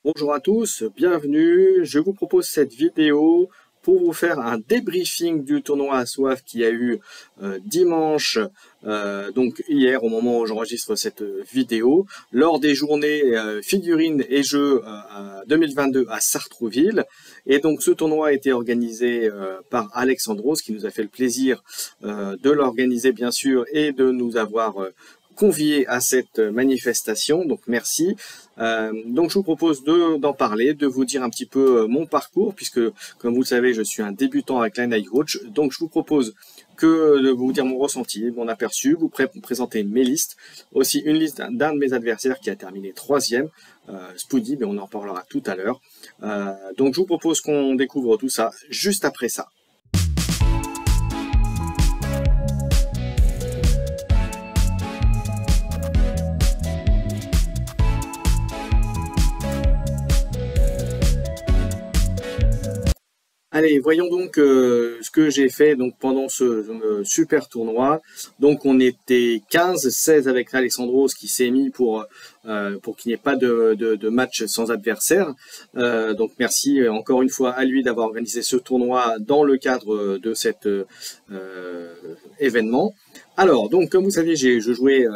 Bonjour à tous, bienvenue. Je vous propose cette vidéo pour vous faire un débriefing du tournoi à soif qui a eu dimanche, donc hier au moment où j'enregistre cette vidéo, lors des journées figurines et jeux 2022 à Sartrouville. Et donc ce tournoi a été organisé par Alexandros qui nous a fait le plaisir de l'organiser bien sûr et de nous avoir conviés à cette manifestation, donc merci. Donc je vous propose d'en parler, de vous dire un petit peu mon parcours, puisque comme vous le savez, je suis un débutant avec la Night Watch. Donc je vous propose de vous dire mon ressenti, mon aperçu, vous présenter mes listes, aussi une liste d'un de mes adversaires qui a terminé 3e, Spoody, mais on en parlera tout à l'heure. Donc je vous propose qu'on découvre tout ça juste après ça. Allez, voyons donc ce que j'ai fait donc pendant ce super tournoi. Donc on était 15-16 avec Alexandros qui s'est mis pour qu'il n'y ait pas de match sans adversaire. Donc merci encore une fois à lui d'avoir organisé ce tournoi dans le cadre de cet événement. Alors, donc, comme vous savez, je jouais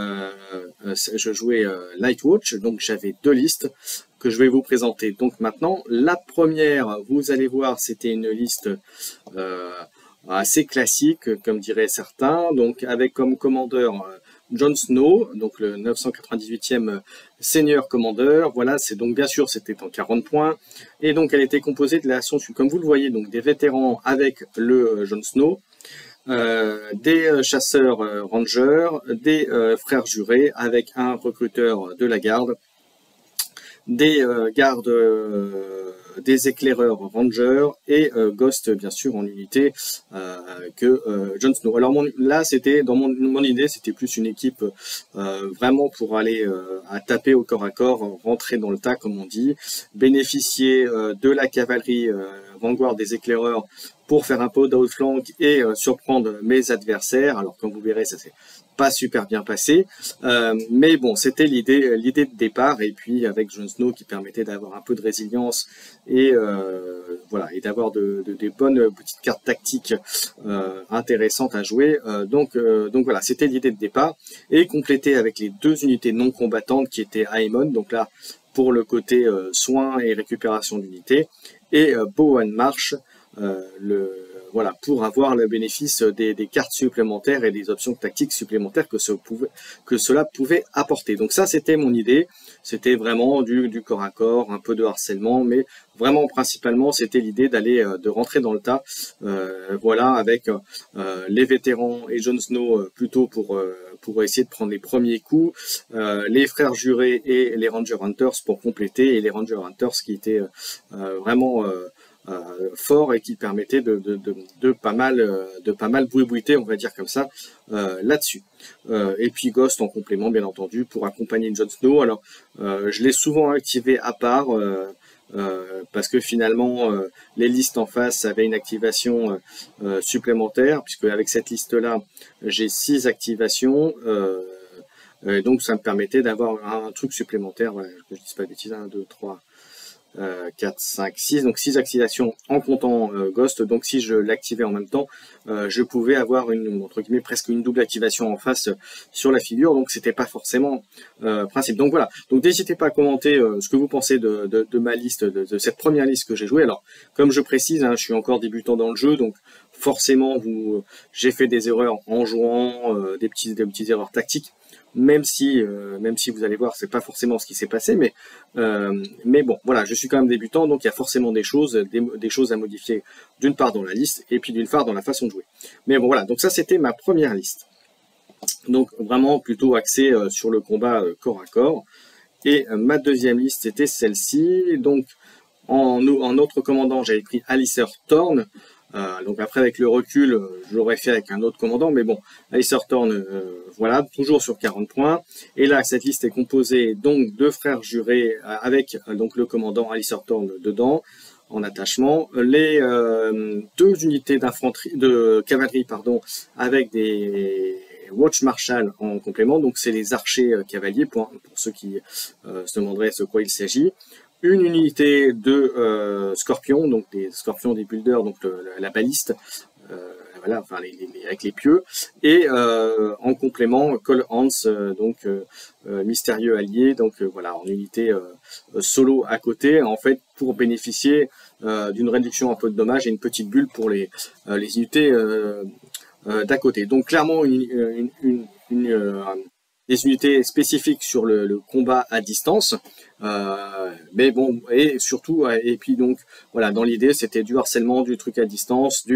Nightwatch, donc j'avais deux listes que je vais vous présenter. Donc maintenant, la première, vous allez voir, c'était une liste assez classique, comme diraient certains, donc avec comme commandeur Jon Snow, donc le 998e senior commandeur. Voilà, c'est donc bien sûr, c'était en 40 points, et donc elle était composée de la comme vous le voyez, donc des vétérans avec le Jon Snow. Des chasseurs rangers, des frères jurés avec un recruteur de la garde, des gardes, des éclaireurs rangers et Ghost bien sûr en unité que Jon Snow. Alors là c'était dans mon idée, c'était plus une équipe vraiment pour aller à taper au corps à corps, rentrer dans le tas comme on dit, bénéficier de la cavalerie vanguard des éclaireurs pour faire un peu d'outflank et surprendre mes adversaires. Alors comme vous verrez, ça s'est pas super bien passé, mais bon, c'était l'idée de départ, et puis avec Jon Snow qui permettait d'avoir un peu de résilience et voilà, et d'avoir des bonnes petites cartes tactiques intéressantes à jouer. Donc voilà, c'était l'idée de départ, et complété avec les deux unités non combattantes qui étaient Aemon, donc là pour le côté soins et récupération d'unités, et Bowen March, voilà, pour avoir le bénéfice des cartes supplémentaires et des options tactiques supplémentaires que cela pouvait apporter. Donc ça, c'était mon idée. C'était vraiment du corps à corps, un peu de harcèlement, mais vraiment principalement, c'était l'idée de rentrer dans le tas. Voilà, avec les vétérans et Jon Snow plutôt pour essayer de prendre les premiers coups, les frères jurés et les Ranger Hunters pour compléter, et les Ranger Hunters qui étaient vraiment fort et qui permettait de pas mal boui-bouiter, on va dire comme ça, là-dessus. Et puis Ghost en complément, bien entendu, pour accompagner Jon Snow. Alors, je l'ai souvent activé à part, parce que finalement, les listes en face avaient une activation supplémentaire, puisque avec cette liste-là, j'ai 6 activations, donc ça me permettait d'avoir un truc supplémentaire, voilà, que je dise pas de bêtises, 1, 2, 3... 4, 5, 6, donc 6 activations en comptant Ghost. Donc si je l'activais en même temps, je pouvais avoir entre guillemets presque une double activation en face sur la figure, donc c'était pas forcément principe. Donc voilà, donc n'hésitez pas à commenter ce que vous pensez de ma liste, de cette première liste que j'ai jouée. Alors comme je précise, hein, je suis encore débutant dans le jeu, donc forcément j'ai fait des erreurs en jouant, des petites erreurs tactiques. Même si vous allez voir, c'est pas forcément ce qui s'est passé, mais bon, voilà, je suis quand même débutant, donc il y a forcément des choses à modifier, d'une part dans la liste, et puis d'une part dans la façon de jouer. Mais bon, voilà, donc ça c'était ma première liste. Donc vraiment plutôt axé sur le combat corps à corps. Et ma deuxième liste c'était celle-ci. Donc en autre commandant, j'avais pris Alistair Thorne. Donc après avec le recul, je l'aurais fait avec un autre commandant, mais bon, Alistair Thorne, voilà, toujours sur 40 points. Et là, cette liste est composée donc de frères jurés avec donc le commandant Alistair Thorne dedans, en attachement, les deux unités de cavalerie, pardon, avec des Watch Marshal en complément, donc c'est les archers cavaliers, pour ceux qui se demanderaient de quoi il s'agit. une unité de scorpions, donc des scorpions, des builders, donc la baliste, voilà, enfin avec les pieux, et en complément Cole Hans, donc mystérieux allié, donc voilà, en unité solo à côté, en fait, pour bénéficier d'une réduction un peu de dommages et une petite bulle pour les unités d'à côté. Donc clairement des unités spécifiques sur le combat à distance, mais bon, et surtout, et puis donc voilà, dans l'idée c'était du harcèlement, du truc à distance,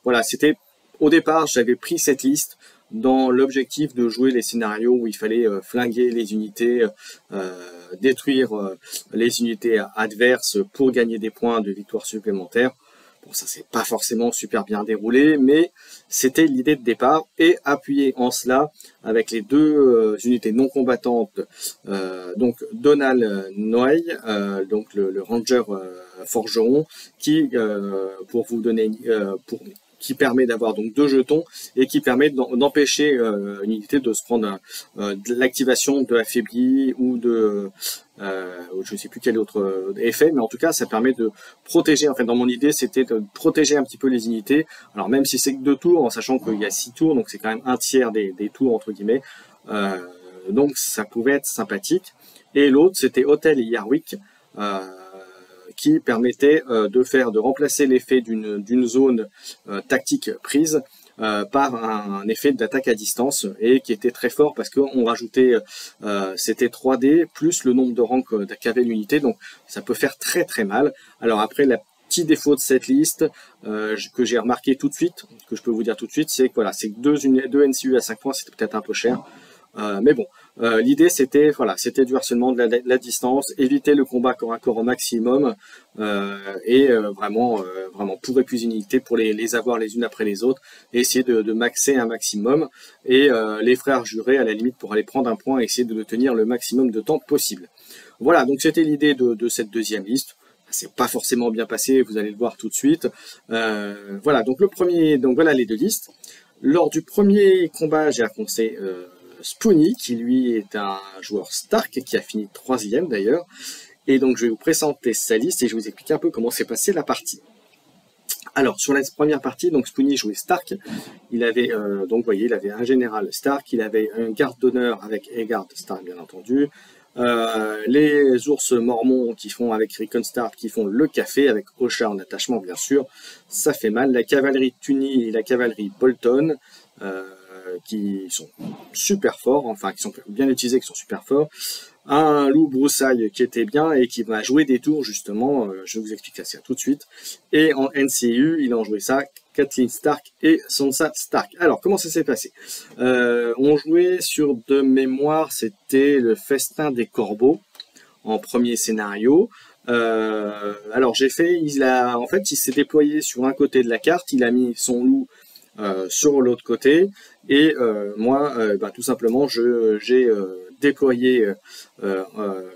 voilà, c'était au départ j'avais pris cette liste dans l'objectif de jouer les scénarios où il fallait flinguer les unités, détruire les unités adverses pour gagner des points de victoire supplémentaires. Bon, ça s'est pas forcément super bien déroulé, mais c'était l'idée de départ, et appuyé en cela avec les deux unités non combattantes, donc Donald Noy, donc le ranger forgeron, qui pour vous donner qui permet d'avoir donc 2 jetons et qui permet d'empêcher une unité de se prendre de l'activation de affaibli ou de je ne sais plus quel autre effet, mais en tout cas ça permet de protéger. En fait, dans mon idée c'était de protéger un petit peu les unités, alors même si c'est que 2 tours, en sachant qu'il y a 6 tours, donc c'est quand même un tiers des tours entre guillemets, donc ça pouvait être sympathique. Et l'autre c'était Hotel Yarwick, qui permettait de remplacer l'effet d'une zone tactique prise par un effet d'attaque à distance, et qui était très fort parce qu'on rajoutait, c'était 3D plus le nombre de rangs qu'avait l'unité, donc ça peut faire très très mal. Alors après, le petit défaut de cette liste que j'ai remarqué tout de suite, que je peux vous dire tout de suite, c'est que voilà, c'est que 2 NCU à 5 points, c'était peut-être un peu cher. Mais bon, l'idée c'était voilà, c'était du harcèlement de la distance, éviter le combat corps à corps au maximum, et vraiment pour épuiser une unité, pour les avoir les unes après les autres, et essayer de maxer un maximum, et les frères jurés à la limite pour aller prendre un point et essayer de le tenir le maximum de temps possible. Voilà, donc c'était l'idée de cette deuxième liste. C'est pas forcément bien passé, vous allez le voir tout de suite. Voilà, donc voilà les 2 listes. Lors du premier combat, j'ai affronté Spoony, qui lui est un joueur Stark, qui a fini 3e d'ailleurs. Et donc je vais vous présenter sa liste et je vais vous expliquer un peu comment s'est passée la partie. Alors sur la première partie, donc Spoony jouait Stark. Il avait donc vous voyez, il avait un général Stark, il avait un garde d'honneur avec Aegard Stark bien entendu. Les ours mormons qui font avec Rickon Stark, qui font le café avec Osha en attachement bien sûr, ça fait mal. La cavalerie Tunney et la cavalerie Bolton, qui sont super forts, enfin qui sont bien utilisés, qui sont super forts. Un loup broussaille qui était bien et qui va jouer des tours justement, je vais vous expliquer ça tout de suite. Et en NCU, il en jouait ça, Kathleen Stark et Sansa Stark. Alors comment ça s'est passé? On jouait sur de mémoire, c'était le festin des corbeaux en premier scénario. Alors j'ai fait, en fait il s'est déployé sur un côté de la carte, il a mis son loup sur l'autre côté, et moi tout simplement j'ai déployé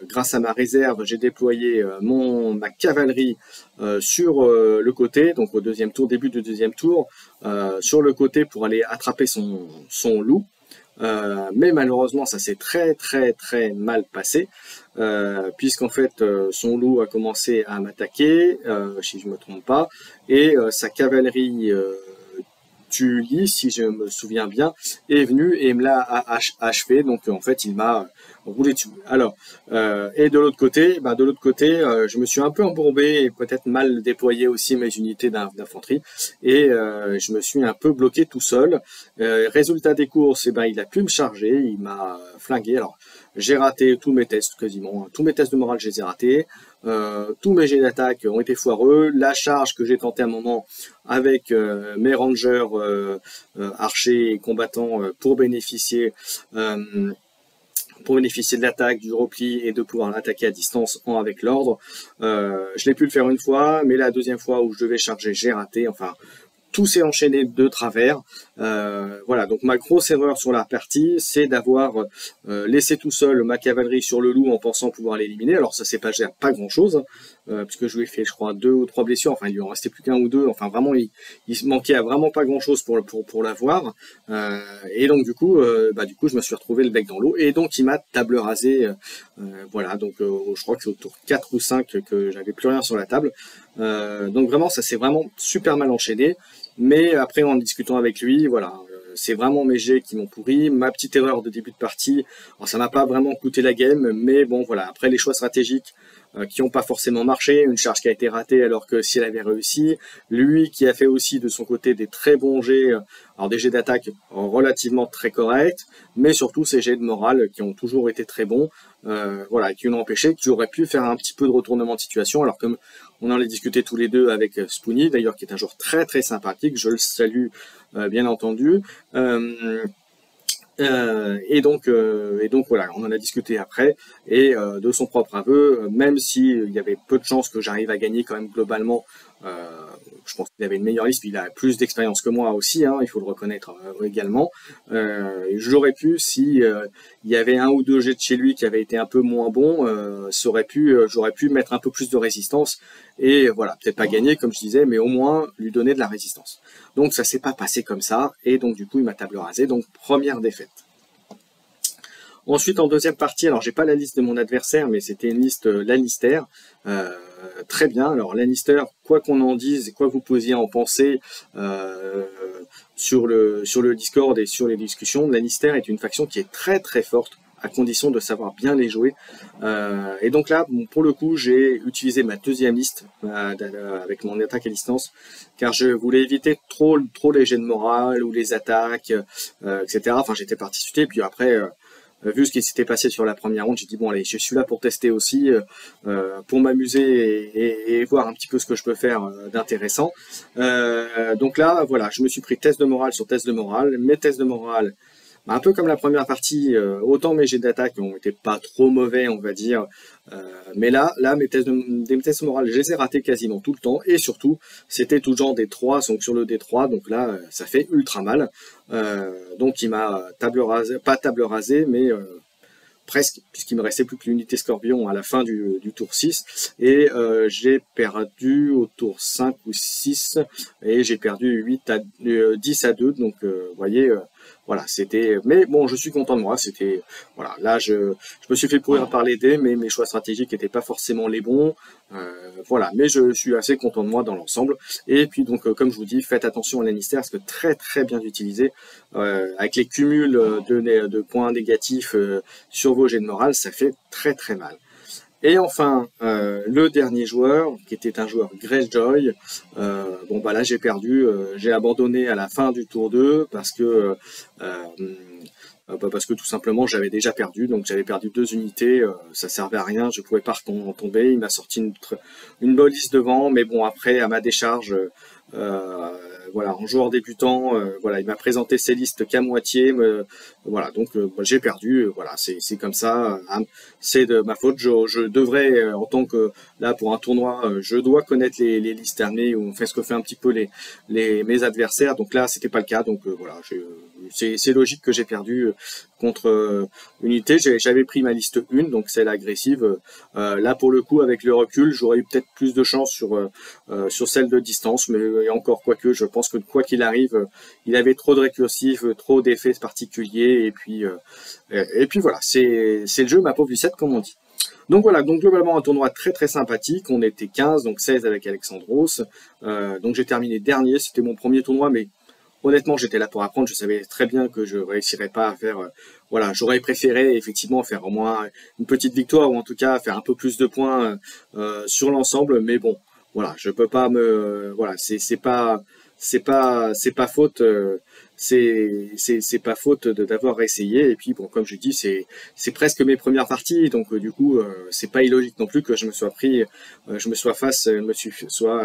grâce à ma réserve, j'ai déployé ma cavalerie sur le côté, donc au début du deuxième tour, sur le côté pour aller attraper son loup. Mais malheureusement ça s'est très très très mal passé, puisqu'en fait son loup a commencé à m'attaquer, si je me trompe pas, et sa cavalerie Tully, si je me souviens bien, est venu et me l'a achevé. Donc en fait il m'a roulé dessus. Alors et de l'autre côté, je me suis un peu embourbé et peut-être mal déployé aussi mes unités d'infanterie, et je me suis un peu bloqué tout seul. Résultat des courses, il a pu me charger, il m'a flingué. Alors j'ai raté tous mes tests quasiment, tous mes tests de morale je les ai ratés. Tous mes jets d'attaque ont été foireux. La charge que j'ai tenté à un moment avec mes rangers archers et combattants pour bénéficier de l'attaque, du repli et de pouvoir l'attaquer à distance avec l'ordre. Je l'ai pu le faire une fois, mais la deuxième fois où je devais charger, j'ai raté. Enfin, tout s'est enchaîné de travers. Voilà, donc ma grosse erreur sur la partie, c'est d'avoir laissé tout seul ma cavalerie sur le loup en pensant pouvoir l'éliminer. Alors ça s'est pas grand-chose, puisque je lui ai fait, je crois, 2 ou 3 blessures. Enfin, il lui en restait plus qu'un ou deux. Enfin, vraiment, il se manquait à vraiment pas grand-chose pour l'avoir. Et donc, du coup, je me suis retrouvé le bec dans l'eau. Et donc, il m'a table rasé. Voilà, donc je crois que c'est au tour 4 ou 5 que j'avais plus rien sur la table. Donc vraiment, ça s'est vraiment super mal enchaîné. Mais après, en discutant avec lui, voilà, c'est vraiment mes jets qui m'ont pourri. Ma petite erreur de début de partie, alors ça m'a pas vraiment coûté la game, mais bon, voilà. Après, les choix stratégiques qui n'ont pas forcément marché, une charge qui a été ratée alors que si elle avait réussi, lui qui a fait aussi de son côté des très bons jets, alors des jets d'attaque relativement très corrects, mais surtout ces jets de morale qui ont toujours été très bons, voilà, qui ont empêché, qui auraient pu faire un petit peu de retournement de situation, alors comme on en a discuté tous les deux avec Spoonie, d'ailleurs, qui est un joueur très très sympathique, je le salue bien entendu. Et donc voilà, on en a discuté après, et de son propre aveu, même s'il y avait peu de chances que j'arrive à gagner quand même globalement, je pense qu'il avait une meilleure liste, puis il a plus d'expérience que moi aussi, hein, il faut le reconnaître également. J'aurais pu, si il y avait un ou deux jets de chez lui qui avaient été un peu moins bons, j'aurais pu mettre un peu plus de résistance, et voilà, peut-être pas gagner comme je disais, mais au moins lui donner de la résistance. Donc ça s'est pas passé comme ça, et donc du coup il m'a table rasé, donc première défaite. Ensuite, en deuxième partie, alors j'ai pas la liste de mon adversaire, mais c'était une liste Lannister. Très bien. Alors Lannister, quoi qu'on en dise, quoi que vous posiez en penser sur le Discord et sur les discussions, Lannister est une faction qui est très très forte, à condition de savoir bien les jouer. Et donc là, pour le coup, j'ai utilisé ma deuxième liste avec mon attaque à distance, car je voulais éviter trop les jets de morale ou les attaques, etc. Enfin, j'étais parti chuter, puis après... vu ce qui s'était passé sur la première ronde, j'ai dit bon allez, je suis là pour tester aussi, pour m'amuser et voir un petit peu ce que je peux faire d'intéressant. Donc là, voilà, je me suis pris test de morale sur test de morale. Mes tests de morale, un peu comme la première partie, autant mes jets d'attaque n'ont été pas trop mauvais, on va dire, mais là mes tests de morale, je les ai ratés quasiment tout le temps, et surtout, c'était tout genre des 3, donc sur le D3, donc là, ça fait ultra mal. Donc il m'a pas table rasé, mais presque, puisqu'il me restait plus que l'unité Scorpion à la fin du tour 6, et j'ai perdu au tour 5 ou 6, et j'ai perdu 10 à 2, donc vous voyez... voilà, c'était... Mais bon, je suis content de moi, c'était... Voilà, là, je me suis fait pourrir par les dés, mais mes choix stratégiques n'étaient pas forcément les bons. Voilà, mais je suis assez content de moi dans l'ensemble. Et puis, donc, comme je vous dis, faites attention à Lannister, parce que très, très bien utilisé. Avec les cumuls de points négatifs sur vos jets de morale, ça fait très, très mal. Et enfin, le dernier joueur, qui était un joueur Greyjoy, bon bah là j'ai perdu, j'ai abandonné à la fin du tour 2 parce que tout simplement j'avais déjà perdu, donc j'avais perdu 2 unités, ça servait à rien, je pouvais pas tomber, il m'a sorti une balise devant, mais bon après à ma décharge, voilà, en joueur débutant, voilà, il m'a présenté ses listes qu'à moitié, voilà, donc j'ai perdu, voilà, c'est comme ça, c'est de ma faute, je devrais, en tant que, là, pour un tournoi, je dois connaître les listes armées, ou ce que fait un petit peu mes adversaires, donc là, c'était pas le cas, donc voilà, c'est logique que j'ai perdu contre une unité. J'avais pris ma liste 1, donc celle agressive. Là, pour le coup, avec le recul, j'aurais eu peut-être plus de chance sur celle de distance, mais encore, quoique, je pense que quoi qu'il arrive, il avait trop de récursifs, trop d'effets particuliers, et puis voilà, c'est le jeu, ma pauvre Lucette, comme on dit. Donc voilà, donc globalement un tournoi très très sympathique, on était 15, donc 16 avec Alexandros, donc j'ai terminé dernier, c'était mon premier tournoi, mais honnêtement j'étais là pour apprendre, je savais très bien que je réussirais pas à faire, voilà, j'aurais préféré effectivement faire au moins une petite victoire, ou en tout cas faire un peu plus de points sur l'ensemble, mais bon, voilà, je peux pas me, voilà, c'est pas faute c'est pas faute d'avoir essayé. Et puis bon, comme je dis, c'est presque mes premières parties, donc du coup, c'est pas illogique non plus que je me sois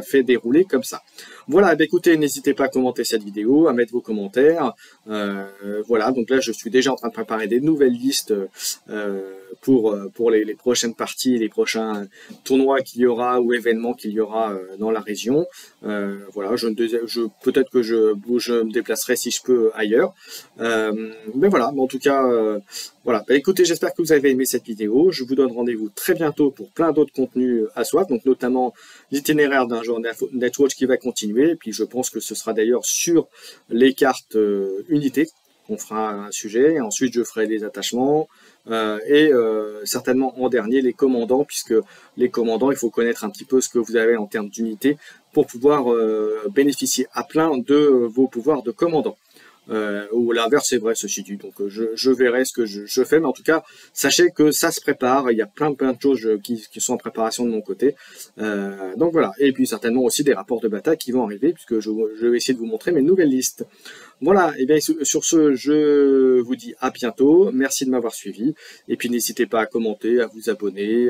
fait dérouler comme ça. Voilà, bah, écoutez, n'hésitez pas à commenter cette vidéo, à mettre vos commentaires. Voilà, donc là, je suis déjà en train de préparer des nouvelles listes pour les prochaines parties, les prochains tournois qu'il y aura ou événements qu'il y aura dans la région. Voilà, peut-être que je me déplacerai si je peux ailleurs. Mais voilà, mais en tout cas, voilà. Bah, écoutez, j'espère que vous avez aimé cette vidéo. Je vous donne rendez-vous très bientôt pour plein d'autres contenus à Soif, donc notamment l'itinéraire d'un joueur Netwatch qui va continuer. Et puis je pense que ce sera d'ailleurs sur les cartes unités. On fera un sujet, et ensuite je ferai les attachements, certainement en dernier les commandants, puisque les commandants, il faut connaître un petit peu ce que vous avez en termes d'unités pour pouvoir bénéficier à plein de vos pouvoirs de commandant. Ou l'inverse c'est vrai, ceci dit, donc je verrai ce que je fais, mais en tout cas sachez que ça se prépare, il y a plein de choses qui sont en préparation de mon côté, donc voilà, et puis certainement aussi des rapports de bataille qui vont arriver, puisque je vais essayer de vous montrer mes nouvelles listes. Voilà, et bien sur ce, je vous dis à bientôt, merci de m'avoir suivi, et puis n'hésitez pas à commenter, à vous abonner,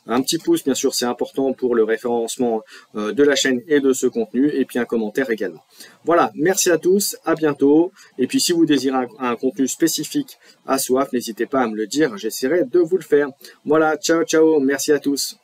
un petit pouce bien sûr c'est important pour le référencement de la chaîne et de ce contenu, et puis un commentaire également. Voilà, merci à tous, à bientôt, et puis si vous désirez un contenu spécifique à Soif, n'hésitez pas à me le dire, j'essaierai de vous le faire. Voilà, ciao ciao, merci à tous.